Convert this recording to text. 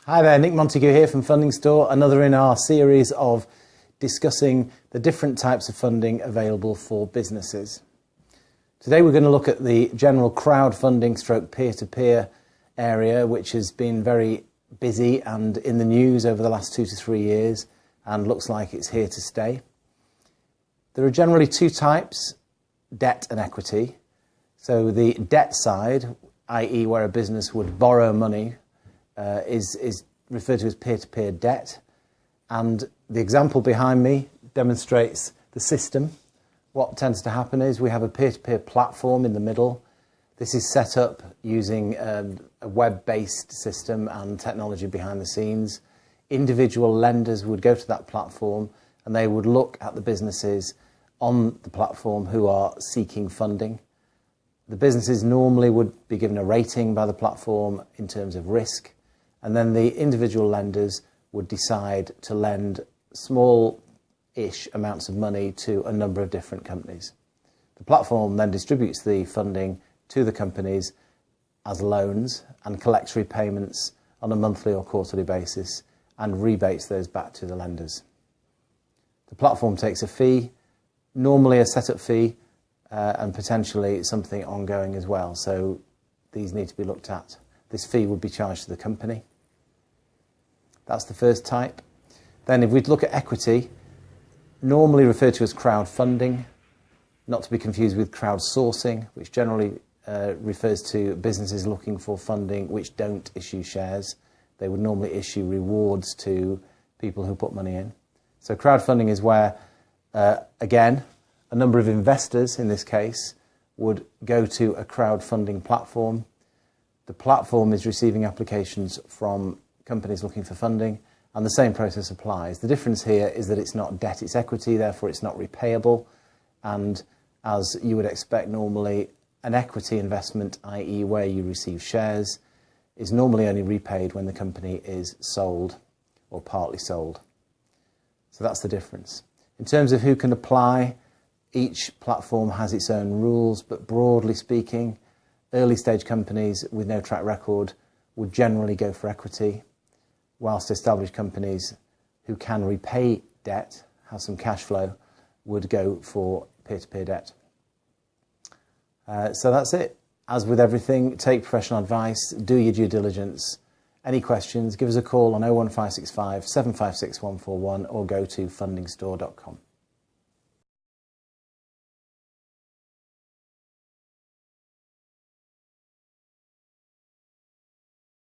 Hi there, Nick Montague here from Funding Store, another in our series of discussing the different types of funding available for businesses. Today we're going to look at the general crowdfunding stroke peer-to-peer area, which has been very busy and in the news over the last 2 to 3 years and looks like it's here to stay. There are generally two types, debt and equity. So the debt side, i.e. where a business would borrow money, is referred to as peer-to-peer debt, and the example behind me demonstrates the system. What tends to happen is we have a peer-to-peer platform in the middle. This is set up using a web-based system and technology behind the scenes. Individual lenders would go to that platform and they would look at the businesses on the platform who are seeking funding. The businesses normally would be given a rating by the platform in terms of risk, and then the individual lenders would decide to lend small-ish amounts of money to a number of different companies. The platform then distributes the funding to the companies as loans and collects repayments on a monthly or quarterly basis and rebates those back to the lenders. The platform takes a fee, normally a setup fee, and potentially something ongoing as well, so these need to be looked at. This fee would be charged to the company. That's the first type. Then if we look at equity, normally referred to as crowdfunding, not to be confused with crowdsourcing, which generally refers to businesses looking for funding which don't issue shares. They would normally issue rewards to people who put money in. So crowdfunding is where, again, a number of investors, in this case, would go to a crowdfunding platform. The platform is receiving applications from companies looking for funding, and the same process applies. The difference here is that it's not debt, it's equity, therefore it's not repayable, and as you would expect normally, an equity investment, i.e. where you receive shares, is normally only repaid when the company is sold or partly sold. So that's the difference. In terms of who can apply, each platform has its own rules, but broadly speaking, early stage companies with no track record would generally go for equity, whilst established companies who can repay debt, have some cash flow, would go for peer-to-peer debt. So that's it. As with everything, take professional advice, do your due diligence. Any questions, give us a call on 01565 756 141 or go to fundingstore.com.